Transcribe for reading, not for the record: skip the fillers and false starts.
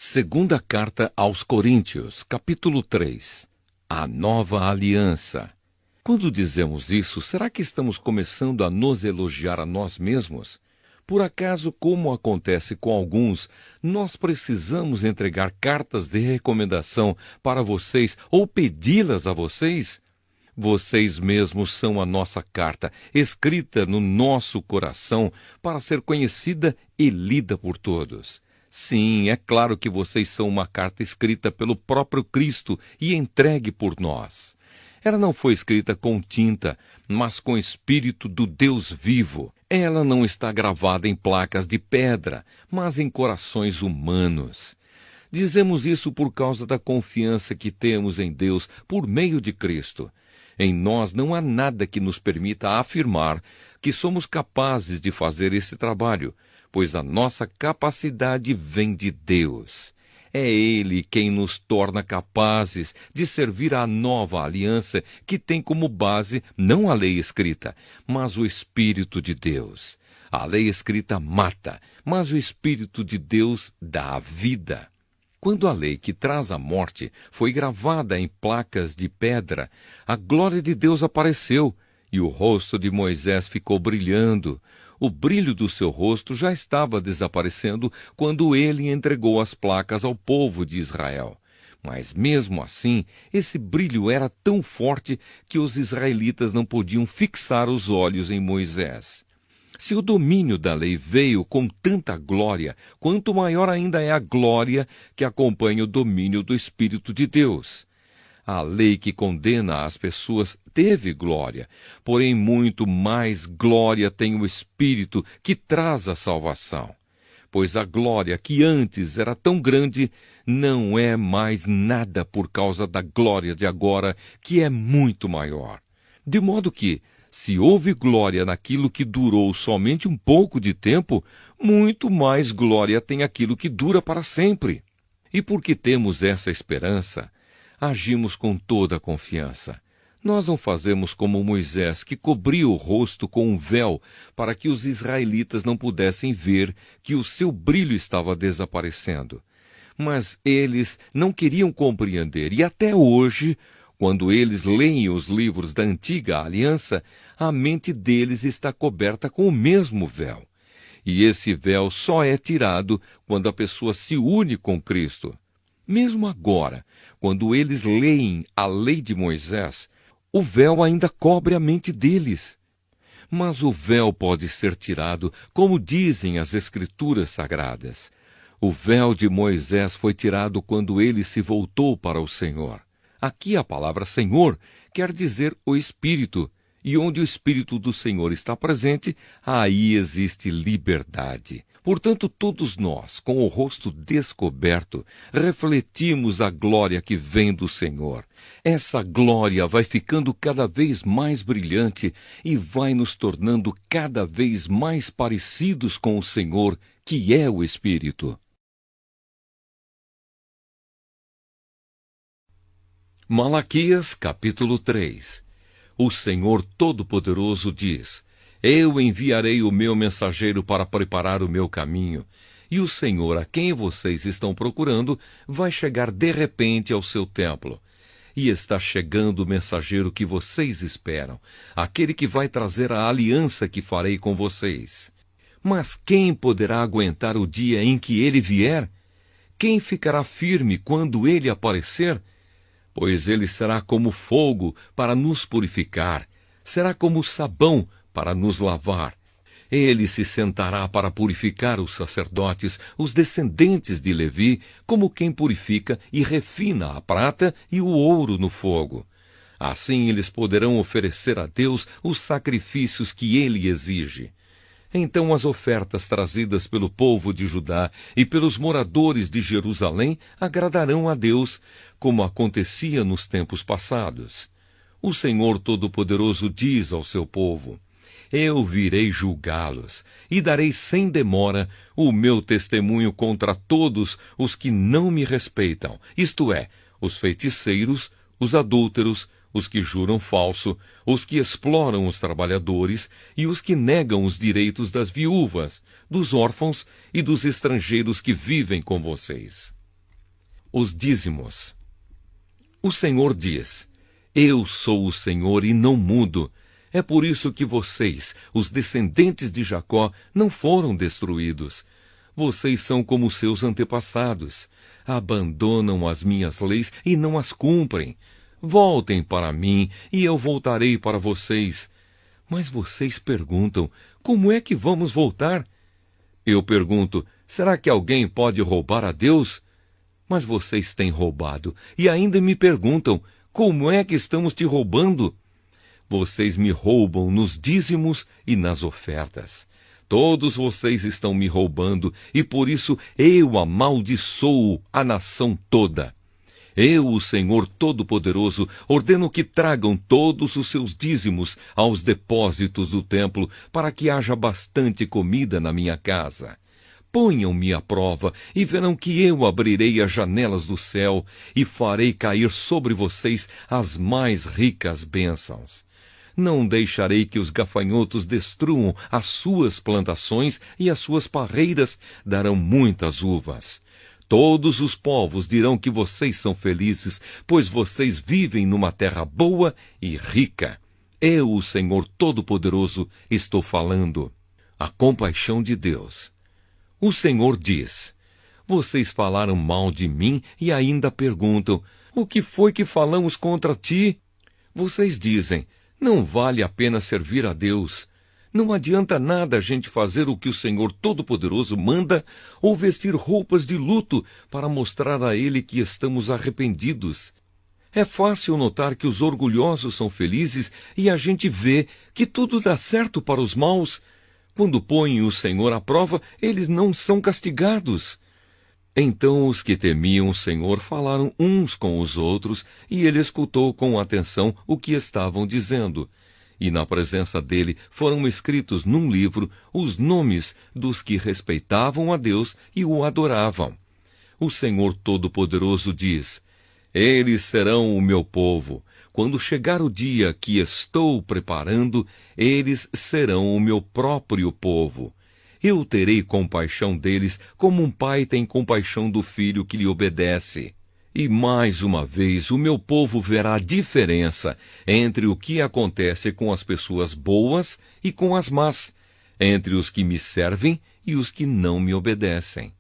Segunda carta aos Coríntios, capítulo 3. A nova aliança. Quando dizemos isso, será que estamos começando a nos elogiar a nós mesmos? Por acaso, como acontece com alguns, nós precisamos entregar cartas de recomendação para vocês ou pedi-las a vocês? Vocês mesmos são a nossa carta, escrita no nosso coração para ser conhecida e lida por todos. Sim, é claro que vocês são uma carta escrita pelo próprio Cristo e entregue por nós. Ela não foi escrita com tinta, mas com o Espírito do Deus vivo. Ela não está gravada em placas de pedra, mas em corações humanos. Dizemos isso por causa da confiança que temos em Deus por meio de Cristo. Em nós não há nada que nos permita afirmar que somos capazes de fazer esse trabalho, pois a nossa capacidade vem de Deus. É Ele quem nos torna capazes de servir à nova aliança que tem como base não a lei escrita, mas o Espírito de Deus. A lei escrita mata, mas o Espírito de Deus dá a vida. Quando a lei que traz a morte foi gravada em placas de pedra, a glória de Deus apareceu e o rosto de Moisés ficou brilhando. O brilho do seu rosto já estava desaparecendo quando ele entregou as placas ao povo de Israel. Mas mesmo assim, esse brilho era tão forte que os israelitas não podiam fixar os olhos em Moisés. Se o domínio da lei veio com tanta glória, quanto maior ainda é a glória que acompanha o domínio do Espírito de Deus. A lei que condena as pessoas teve glória, porém muito mais glória tem o Espírito que traz a salvação. Pois a glória que antes era tão grande não é mais nada por causa da glória de agora, que é muito maior. De modo que, se houve glória naquilo que durou somente um pouco de tempo, muito mais glória tem aquilo que dura para sempre. E porque temos essa esperança, agimos com toda a confiança. Nós não fazemos como Moisés, que cobria o rosto com um véu para que os israelitas não pudessem ver que o seu brilho estava desaparecendo. Mas eles não queriam compreender, e até hoje, quando eles leem os livros da antiga aliança, a mente deles está coberta com o mesmo véu. E esse véu só é tirado quando a pessoa se une com Cristo. Mesmo agora, quando eles leem a lei de Moisés, o véu ainda cobre a mente deles. Mas o véu pode ser tirado, como dizem as Escrituras Sagradas. O véu de Moisés foi tirado quando ele se voltou para o Senhor. Aqui a palavra Senhor quer dizer o Espírito, e onde o Espírito do Senhor está presente, aí existe liberdade. Portanto, todos nós, com o rosto descoberto, refletimos a glória que vem do Senhor. Essa glória vai ficando cada vez mais brilhante e vai nos tornando cada vez mais parecidos com o Senhor, que é o Espírito. Malaquias, capítulo 3. O Senhor Todo-Poderoso diz: Eu enviarei o meu mensageiro para preparar o meu caminho, e o Senhor a quem vocês estão procurando vai chegar de repente ao seu templo. E está chegando o mensageiro que vocês esperam, aquele que vai trazer a aliança que farei com vocês. Mas quem poderá aguentar o dia em que ele vier? Quem ficará firme quando ele aparecer? Pois ele será como fogo para nos purificar, será como sabão para nos lavar. Ele se sentará para purificar os sacerdotes, os descendentes de Levi, como quem purifica e refina a prata e o ouro no fogo. Assim eles poderão oferecer a Deus os sacrifícios que ele exige. Então as ofertas trazidas pelo povo de Judá e pelos moradores de Jerusalém agradarão a Deus, como acontecia nos tempos passados. O Senhor Todo-Poderoso diz ao seu povo: Eu virei julgá-los, e darei sem demora o meu testemunho contra todos os que não me respeitam, isto é, os feiticeiros, os adúlteros, os que juram falso, os que exploram os trabalhadores e os que negam os direitos das viúvas, dos órfãos e dos estrangeiros que vivem com vocês. Os dízimos. O Senhor diz: Eu sou o Senhor e não mudo. É por isso que vocês, os descendentes de Jacó, não foram destruídos. Vocês são como seus antepassados. Abandonam as minhas leis e não as cumprem. Voltem para mim e eu voltarei para vocês. Mas vocês perguntam: como é que vamos voltar? Eu pergunto: será que alguém pode roubar a Deus? Mas vocês têm roubado e ainda me perguntam: como é que estamos te roubando? Vocês me roubam nos dízimos e nas ofertas. Todos vocês estão me roubando e por isso eu amaldiçoo a nação toda. Eu, o Senhor Todo-Poderoso, ordeno que tragam todos os seus dízimos aos depósitos do templo para que haja bastante comida na minha casa. Ponham-me à prova e verão que eu abrirei as janelas do céu e farei cair sobre vocês as mais ricas bênçãos. Não deixarei que os gafanhotos destruam as suas plantações e as suas parreiras darão muitas uvas. Todos os povos dirão que vocês são felizes, pois vocês vivem numa terra boa e rica. Eu, o Senhor Todo-Poderoso, estou falando. A compaixão de Deus. O Senhor diz: vocês falaram mal de mim e ainda perguntam: o que foi que falamos contra ti? Vocês dizem: não vale a pena servir a Deus. Não adianta nada a gente fazer o que o Senhor Todo-Poderoso manda ou vestir roupas de luto para mostrar a Ele que estamos arrependidos. É fácil notar que os orgulhosos são felizes e a gente vê que tudo dá certo para os maus. Quando põem o Senhor à prova, eles não são castigados. Então os que temiam o Senhor falaram uns com os outros, e ele escutou com atenção o que estavam dizendo. E na presença dele foram escritos num livro os nomes dos que respeitavam a Deus e o adoravam. O Senhor Todo-Poderoso diz: eles serão o meu povo. Quando chegar o dia que estou preparando, eles serão o meu próprio povo. Eu terei compaixão deles como um pai tem compaixão do filho que lhe obedece. E mais uma vez o meu povo verá a diferença entre o que acontece com as pessoas boas e com as más, entre os que me servem e os que não me obedecem.